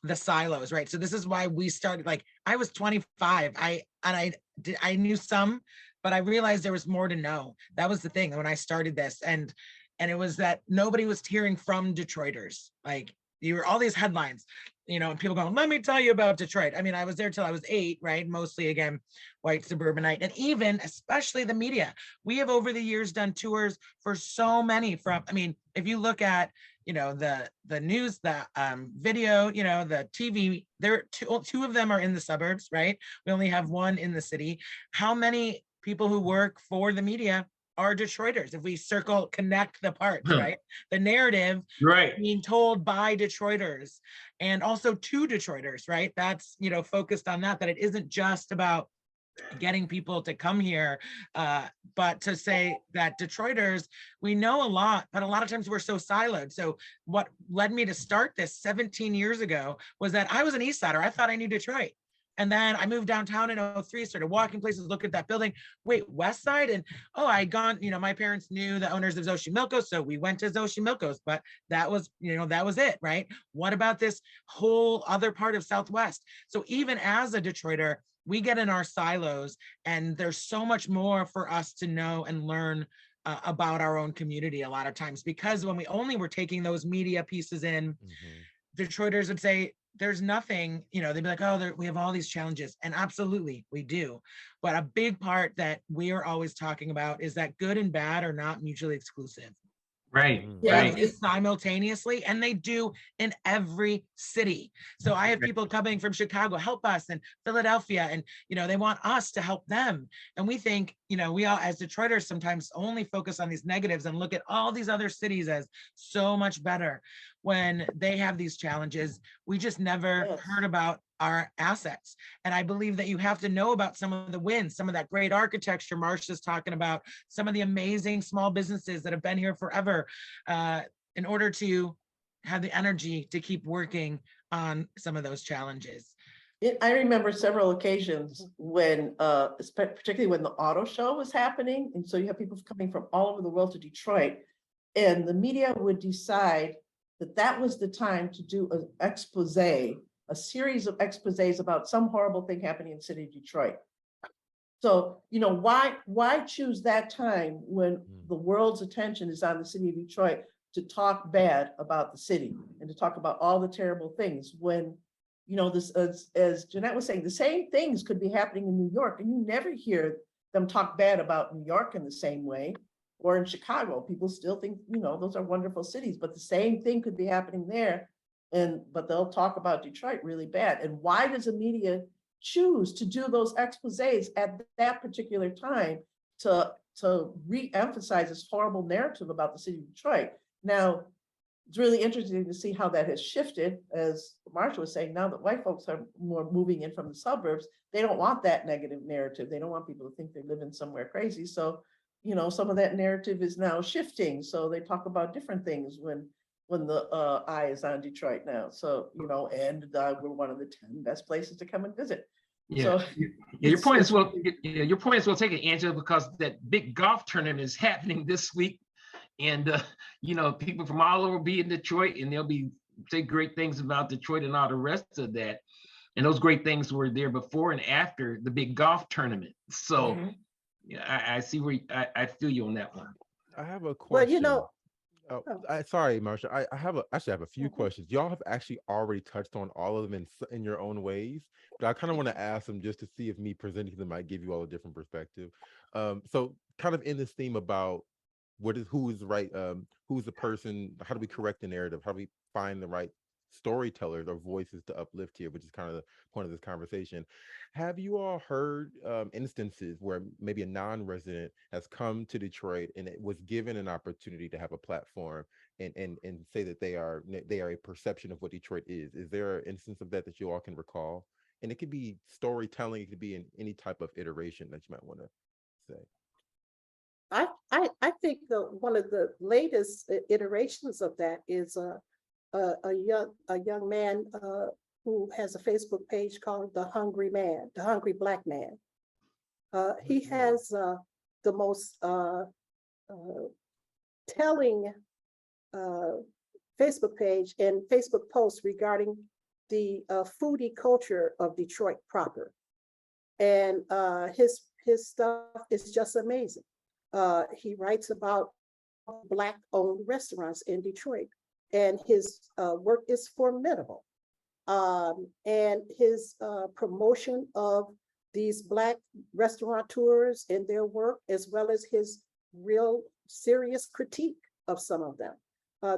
the silos, right? So this is why we started. Like, I was 25. I knew some, but I realized there was more to know. That was the thing when I started this, and it was that nobody was hearing from Detroiters. Like, you were all these headlines, and people going, let me tell you about Detroit. I mean, I was there till I was 8, right? Mostly, again, white suburbanite. And even, especially the media, we have over the years done tours for so many if you look at, the news, the video, the TV, there two of them are in the suburbs, right? We only have one in the city. How many people who work for the media are Detroiters? If we connect the parts, right? The narrative being told by Detroiters, and also to Detroiters, right? That's, focused on that it isn't just about getting people to come here, but to say that Detroiters, we know a lot, but a lot of times we're so siloed. So what led me to start this 17 years ago was that I was an East Sider. I thought I knew Detroit. And then I moved downtown in 03, started walking places, look at that building. Wait, West Side? And I'd gone, my parents knew the owners of Xochimilco, so we went to Xochimilco's, but that was, that was it, right? What about this whole other part of Southwest? So even as a Detroiter, we get in our silos, and there's so much more for us to know and learn about our own community a lot of times, because when we only were taking those media pieces in, Detroiters would say, there's nothing, they'd be like, oh, we have all these challenges. And absolutely, we do. But a big part that we are always talking about is that good and bad are not mutually exclusive. Right. They exist simultaneously, and they do in every city. So I have people coming from Chicago, help us, and Philadelphia, and they want us to help them. And we think, we all as Detroiters sometimes only focus on these negatives and look at all these other cities as so much better when they have these challenges. We just never heard about our assets. And I believe that you have to know about some of the wins, some of that great architecture Marsha's talking about, some of the amazing small businesses that have been here forever, in order to have the energy to keep working on some of those challenges. I remember several occasions when, particularly when the auto show was happening, and so you have people coming from all over the world to Detroit, and the media would decide that that was the time to do an expose, a series of exposés about some horrible thing happening in the city of Detroit. So, why choose that time when the world's attention is on the city of Detroit to talk bad about the city and to talk about all the terrible things when, this, as Jeanette was saying, the same things could be happening in New York, and you never hear them talk bad about New York in the same way, or in Chicago. People still think, those are wonderful cities, but the same thing could be happening there. But they'll talk about Detroit really bad. And why does the media choose to do those exposés at that particular time to re-emphasize this horrible narrative about the city of Detroit? Now, it's really interesting to see how that has shifted, as Marsha was saying, now that white folks are more moving in from the suburbs, they don't want that negative narrative. They don't want people to think they're living somewhere crazy. So, some of that narrative is now shifting. So they talk about different things when the eye is on Detroit now. So, and we're one of the 10 best places to come and visit. Yeah, So your point is well. Your point is well taken, Angela, because that big golf tournament is happening this week, and people from all over be in Detroit, and they'll be say great things about Detroit and all the rest of that. And those great things were there before and after the big golf tournament. So I see where I feel you on that one. I have a question. Well, sorry, Marsha. I actually have a few questions. Y'all have actually already touched on all of them in your own ways, but I kind of want to ask them just to see if me presenting them might give you all a different perspective. So kind of in this theme about who is right, who's the person, how do we correct the narrative? How do we find the right storytellers or voices to uplift here, which is kind of the point of this conversation. Have you all heard instances where maybe a non-resident has come to Detroit and it was given an opportunity to have a platform and say that they are a perception of what Detroit is? Is there an instance of that you all can recall? And it could be storytelling, it could be in any type of iteration that you might want to say. I think one of the latest iterations of that is a young man who has a Facebook page called the Hungry Black Man. He has the most telling Facebook page and Facebook posts regarding the foodie culture of Detroit proper, and his stuff is just amazing. He writes about Black-owned restaurants in Detroit, and his work is formidable. And his promotion of these Black restaurateurs and their work, as well as his real serious critique of some of them.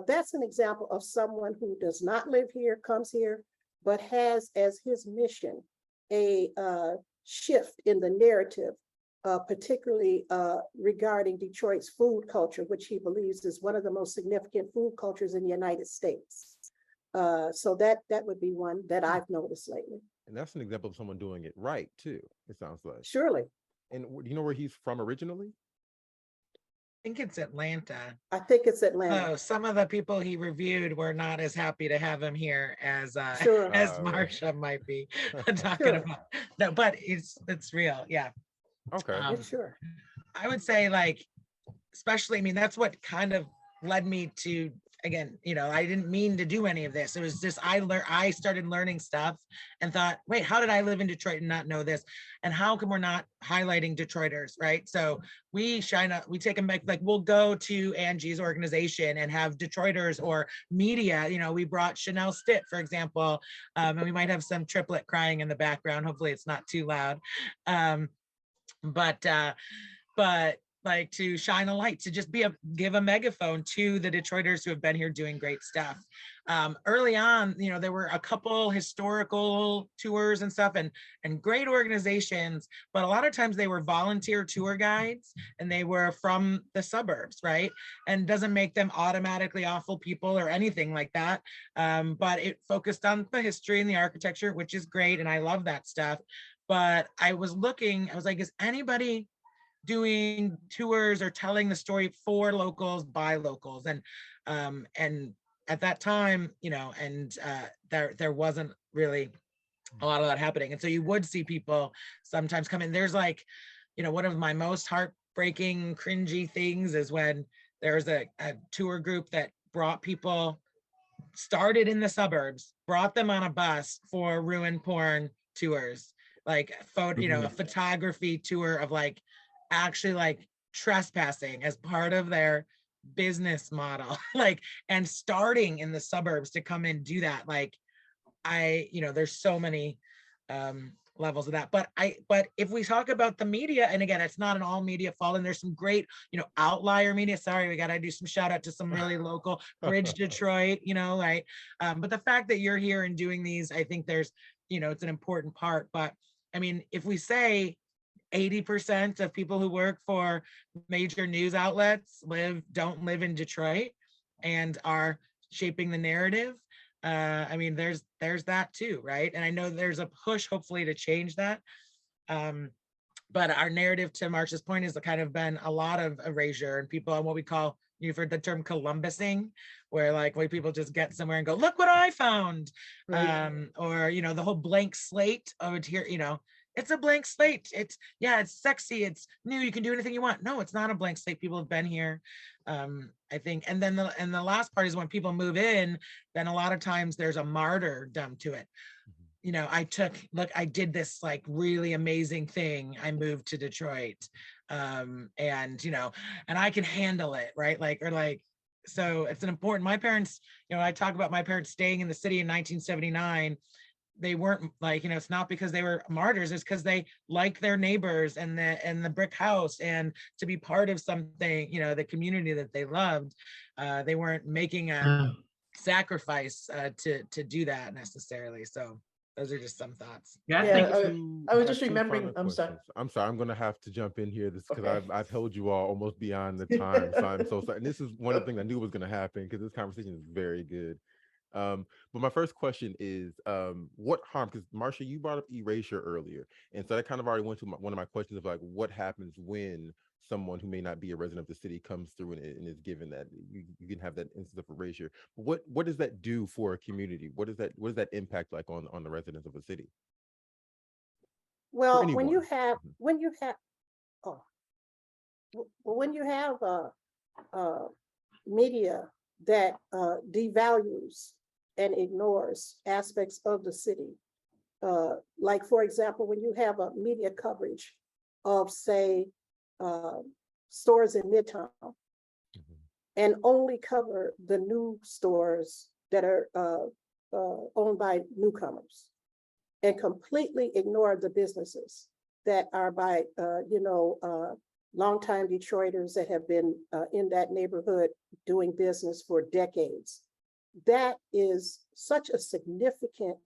That's an example of someone who does not live here, comes here, but has as his mission a shift in the narrative, particularly regarding Detroit's food culture, which he believes is one of the most significant food cultures in the United States. So that would be one that I've noticed lately. And that's an example of someone doing it right too, it sounds like. Surely. And do you know where he's from originally? I think it's Atlanta. I think it's Atlanta. Oh, some of the people he reviewed were not as happy to have him here as Sure. as Marsha might be talking about. No, but it's real. Yeah. Okay. Sure. I would say, like, especially, I mean, that's what kind of led me to, again, I didn't mean to do any of this. It was just I started learning stuff and thought, wait, how did I live in Detroit and not know this? And how come we're not highlighting Detroiters, right? So we take them back, like we'll go to Angie's organization and have Detroiters or media. We brought Chanel Stitt, for example, and we might have some triplet crying in the background. Hopefully it's not too loud. But like to shine a light, to just give a megaphone to the Detroiters who have been here doing great stuff. Early on, there were a couple historical tours and stuff and great organizations, but a lot of times they were volunteer tour guides and they were from the suburbs, right? And doesn't make them automatically awful people or anything like that. But it focused on the history and the architecture, which is great. And I love that stuff. But I was like, is anybody doing tours or telling the story for locals by locals? And at that time, there wasn't really a lot of that happening. And so you would see people sometimes come in. There's like, one of my most heartbreaking, cringy things is when there's a tour group that brought people, started in the suburbs, brought them on a bus for ruin porn tours, like a photography tour of like actually like trespassing as part of their business model, like, and starting in the suburbs to come and do that. Like, there's so many levels of that. But if we talk about the media, and again, it's not an all media fault, and there's some great, outlier media. Sorry, we got to do some shout out to some really local, Bridge Detroit, right? But the fact that you're here and doing these, I think there's, it's an important part. But I mean, if we say 80% of people who work for major news outlets don't live in Detroit and are shaping the narrative, I mean, there's that too, right? And I know there's a push, hopefully, to change that. But our narrative, to Marcia's point, has kind of been a lot of erasure, and people on what we call, you've heard the term Columbusing, where like when people just get somewhere and go, look what I found. Right. Or, the whole blank slate of here, it's a blank slate. It's sexy. It's new. You can do anything you want. No, it's not a blank slate. People have been here. I think. And then the last part is when people move in, then a lot of times there's a martyrdom to it. I did this like really amazing thing. I moved to Detroit. And I can handle it. Right. So it's an important, my parents, I talk about my parents staying in the city in 1979. They weren't like, it's not because they were martyrs, it's because they like their neighbors and the brick house, and to be part of something, the community that they loved. They weren't making a sacrifice to do that necessarily. So those are just some thoughts. Yeah, I Yeah, think I was have just two remembering, final I'm sorry. questions. I'm sorry, I'm gonna have to jump in here because Okay. I've held you all almost beyond the time. So I'm so sorry. And this is one of the things I knew was gonna happen because this conversation is very good. But my first question is, what harm? Because Marcia, you brought up erasure earlier, and so that kind of already went to one of my questions of like, what happens when someone who may not be a resident of the city comes through and is given that you can have that instance of erasure. But what does that do for a community? What does that impact like on the residents of a city? Well, anyone. oh, when you have media that devalues and ignores aspects of the city, like for example, when you have a media coverage of, say, stores in Midtown, and only cover the new stores that are owned by newcomers, and completely ignore the businesses that are by longtime Detroiters that have been in that neighborhood doing business for decades. That is such a significant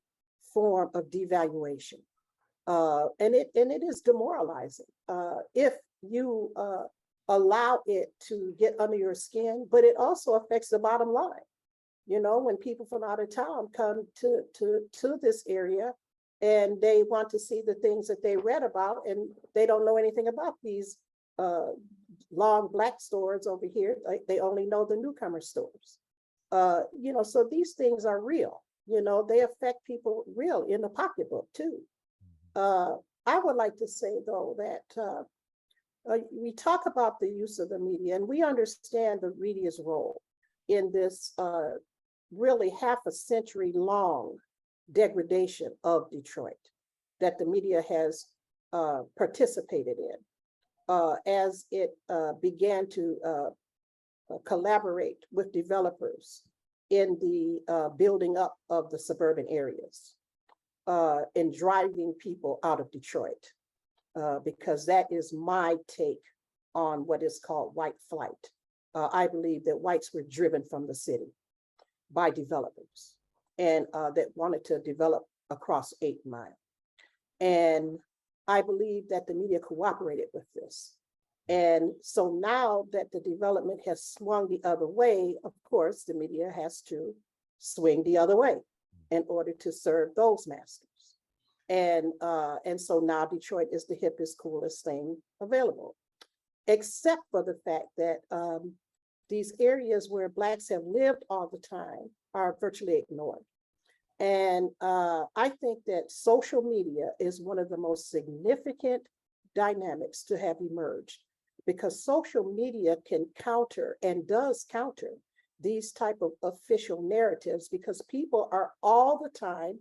form of devaluation. And it is demoralizing if you allow it to get under your skin, but it also affects the bottom line. When people from out of town come to this area and they want to see the things that they read about, and they don't know anything about these long black stores over here. They only know the newcomer stores. So these things are real. They affect people real in the pocketbook too. I would like to say though that we talk about the use of the media, and we understand the media's role in this really half a century long degradation of Detroit that the media has participated in as it began to collaborate with developers in the building up of the suburban areas and driving people out of Detroit, because that is my take on what is called white flight. I believe that whites were driven from the city by developers and that wanted to develop across 8 Mile. And I believe that the media cooperated with this. And so now that the development has swung the other way, of course, the media has to swing the other way in order to serve those masters. And so now Detroit is the hippest, coolest thing available, except for the fact that these areas where Blacks have lived all the time are virtually ignored. And I think that social media is one of the most significant dynamics to have emerged, because social media can counter and does counter these type of official narratives, because people are all the time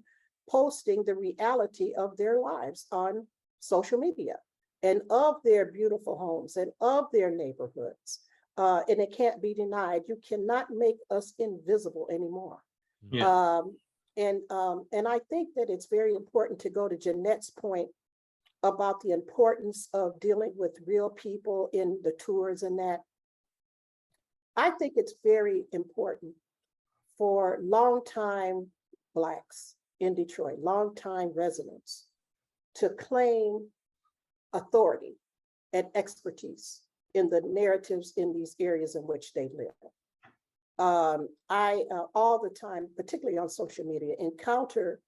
posting the reality of their lives on social media and of their beautiful homes and of their neighborhoods. And it can't be denied. You cannot make us invisible anymore. Yeah. And I think that it's very important to go to Jeanette's point about the importance of dealing with real people in the tours and that. I think it's very important for longtime Blacks in Detroit, longtime residents, to claim authority and expertise in the narratives in these areas in which they live. I all the time, particularly on social media, encounter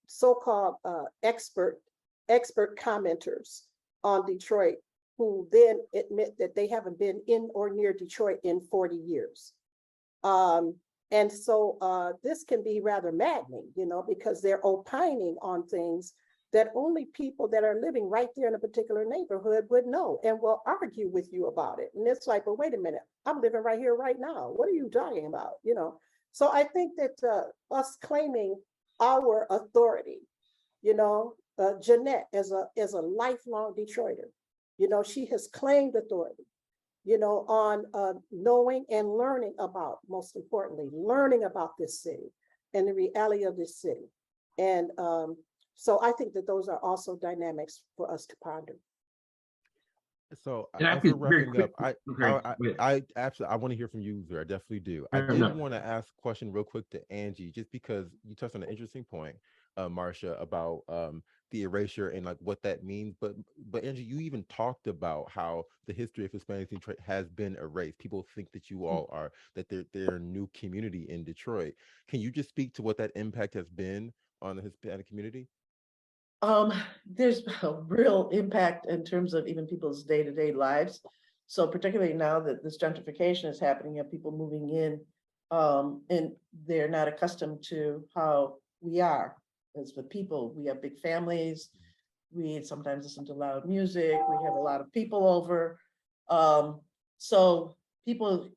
so-called expert commenters on Detroit who then admit that they haven't been in or near Detroit in 40 years. And so this can be rather maddening, because they're opining on things that only people that are living right there in a particular neighborhood would know and will argue with you about it. And it's like, well, wait a minute, I'm living right here, right now. What are you talking about? So I think that us claiming our authority, Jeanette as a lifelong Detroiter, she has claimed authority, on knowing and learning about, most importantly, learning about this city and the reality of this city. And so I think that those are also dynamics for us to ponder. So And I as we're could very wrapping up, quick. I absolutely, I want to hear from you, Luther. I definitely do. I Fair did enough. want to ask a question real quick to Angie, just because you touched on an interesting point, Marcia, about the erasure and like what that means. But Angie, you even talked about how the history of Hispanics in Detroit has been erased. People think that you all are, that they're a new community in Detroit. Can you just speak to what that impact has been on the Hispanic community? There's a real impact in terms of even people's day-to-day lives. So particularly now that this gentrification is happening, you have people moving in, and they're not accustomed to how we are as the people. We have big families. We sometimes listen to loud music. We have a lot of people over. So people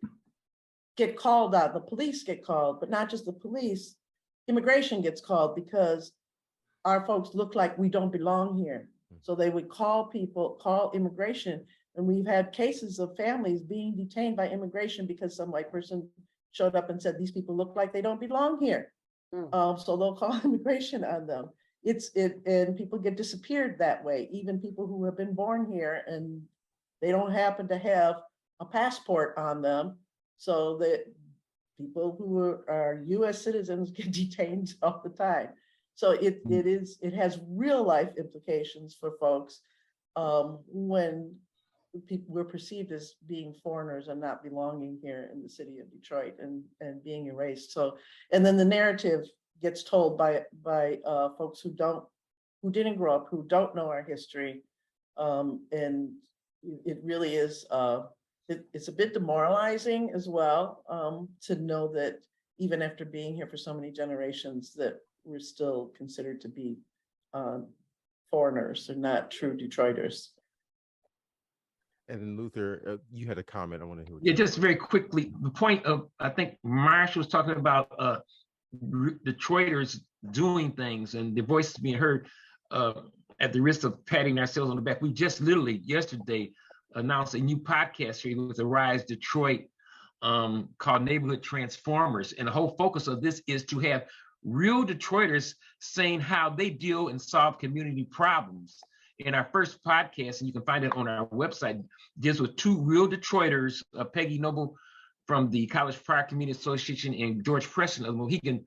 get called out, the police get called, but not just the police, immigration gets called because our folks look like we don't belong here. So they would call immigration. And we've had cases of families being detained by immigration because some white person showed up and said, these people look like they don't belong here. So they'll call immigration on them. And people get disappeared that way. Even people who have been born here and they don't happen to have a passport on them. So that people who are US citizens get detained all the time. So it has real life implications for folks when we're perceived as being foreigners and not belonging here in the city of Detroit and being erased. So, and then the narrative gets told by folks who didn't grow up, who don't know our history, and it really is it's a bit demoralizing as well, to know that even after being here for so many generations, that we're still considered to be foreigners and not true Detroiters. And then Luther, you had a comment. I want to hear what Yeah, just very quickly, the point of, I think Marsha was talking about Detroiters doing things and the voices being heard. At the risk of patting ourselves on the back, we just literally yesterday announced a new podcast series with Arise Detroit called Neighborhood Transformers. And the whole focus of this is to have real Detroiters saying how they deal and solve community problems. In our first podcast, and you can find it on our website, deals with two real Detroiters, Peggy Noble from the College Park Community Association and George Preston of the Mohegan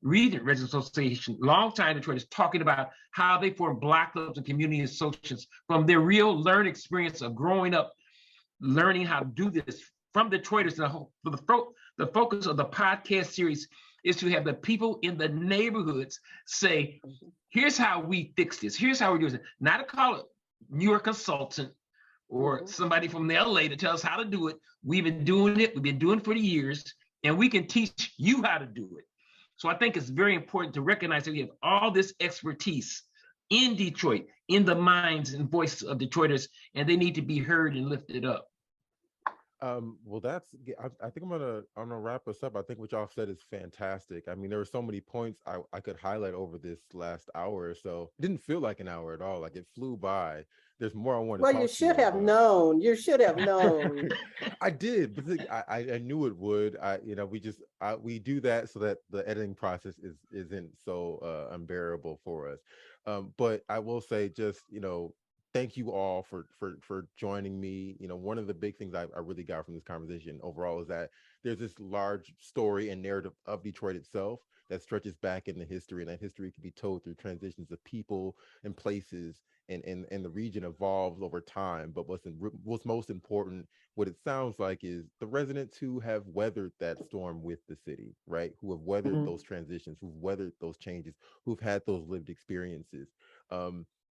Region Residents Association, longtime Detroiters, talking about how they form block clubs and community associations from their real learned experience of growing up, learning how to do this from Detroiters. The focus of the podcast series is to have the people in the neighborhoods say, here's how we fix this. Here's how we do it. Not to call it you're a consultant or somebody from LA to tell us how to do it. We've been doing it. We've been doing it for years, and we can teach you how to do it. So I think it's very important to recognize that we have all this expertise in Detroit, in the minds and voices of Detroiters, and they need to be heard and lifted up. Well, I think I'm gonna wrap us up. I think what y'all said is fantastic. I mean, there were so many points I could highlight over this last hour or so. It didn't feel like an hour at all. Like it flew by. There's more I want to Well, talk you to should have about. known. You should have known. I did, but I knew it would. We do that so that the editing process isn't so unbearable for us. But I will say, just thank you all for joining me. One of the big things I really got from this conversation overall is that there's this large story and narrative of Detroit itself that stretches back into history, and that history can be told through transitions of people and places, and the region evolves over time. But what's most important, what it sounds like, is the residents who have weathered that storm with the city, right? Who have weathered those transitions, who've weathered those changes, who've had those lived experiences.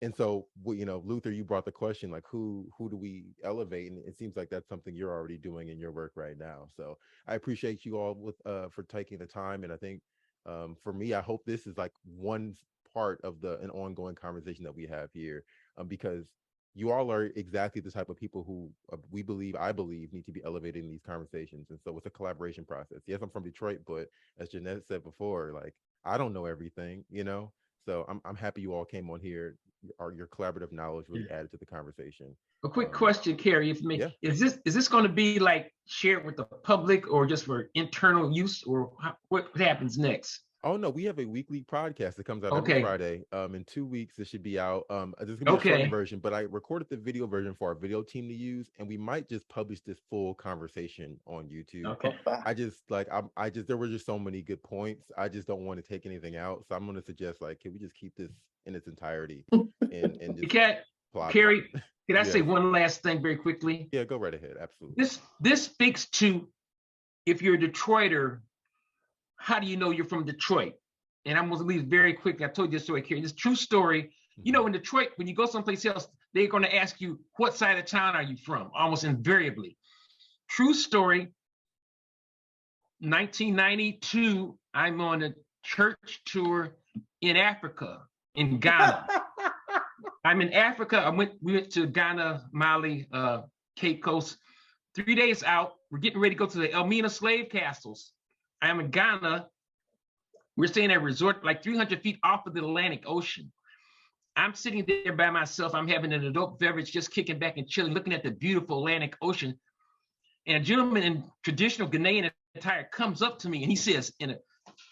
And so, Luther, you brought the question, like, who do we elevate? And it seems like that's something you're already doing in your work right now. So I appreciate you all for taking the time. And I think for me, I hope this is like one part of an ongoing conversation that we have here, because you all are exactly the type of people who I believe need to be elevated in these conversations. And so it's a collaboration process. Yes, I'm from Detroit, but as Jeanette said before, like, I don't know everything, So I'm happy you all came on here. Your collaborative knowledge really added to the conversation. A quick question, Cary, if me, Yeah. is this going to be like shared with the public or just for internal use, or what happens next? Oh no, we have a weekly podcast that comes out every Okay. Friday. In 2 weeks, it should be out. There's gonna be a short version, but I recorded the video version for our video team to use, and we might just publish this full conversation on YouTube. Okay. There were just so many good points. I just don't want to take anything out, so I'm gonna suggest, like, can we just keep this in its entirety and just Cary, can I Yeah. say one last thing very quickly? Yeah, go right ahead. Absolutely. This speaks to, if you're a Detroiter, how do you know you're from Detroit? And I'm going to leave very quickly. I told you this story, Cary. This true story. In Detroit, when you go someplace else, they're going to ask you, what side of town are you from? Almost invariably. True story. 1992, I'm on a church tour in Africa, in Ghana. I'm in Africa. We went to Ghana, Mali, Cape Coast. 3 days out, we're getting ready to go to the Elmina slave castles. I am in Ghana. We're staying at a resort like 300 feet off of the Atlantic Ocean. I'm sitting there by myself. I'm having an adult beverage, just kicking back and chilling, looking at the beautiful Atlantic Ocean. And a gentleman in traditional Ghanaian attire comes up to me and he says, in a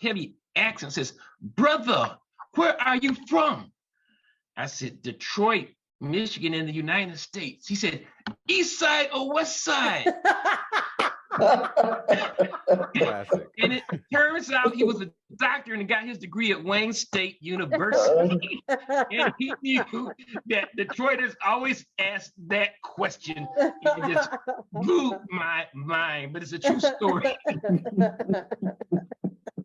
heavy accent, says, "Brother, where are you from?" I said, "Detroit, Michigan, in the United States." He said, "East side or west side?" Classic. And it turns out he was a doctor and got his degree at Wayne State University. And he knew that Detroiters always ask that question. It just blew my mind, but it's a true story.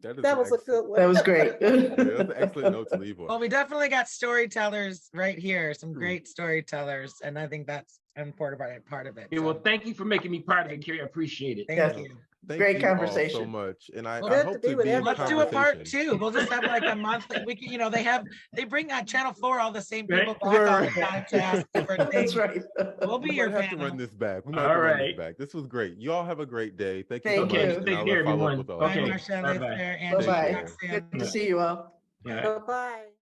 That was a good one. That was great. Yeah, that's an excellent note to leave on. Well, we definitely got storytellers right here, some great storytellers, and I think that's an important part of it. Yeah, well, thank you for making me part of it, Cary. I appreciate it. Thank you. Thank Great you all conversation. so much, and I Well, good hope to be to with be in everybody. Let's do a part conversation. 2. We'll just have like a monthly. We can, they bring on Channel 4 all the same people Right. back all the time to ask different things. That's right. We'll be We your might have to panel. run this back. We might All have to run this right. back. This was great. You all have a great day. Thank you Thank so much. you. and Take I'll care, follow up everyone. with all. Okay. Bye, Marcia. Bye-bye. Angie. Bye-bye. Take care. Good to see you all. Yeah. Bye-bye.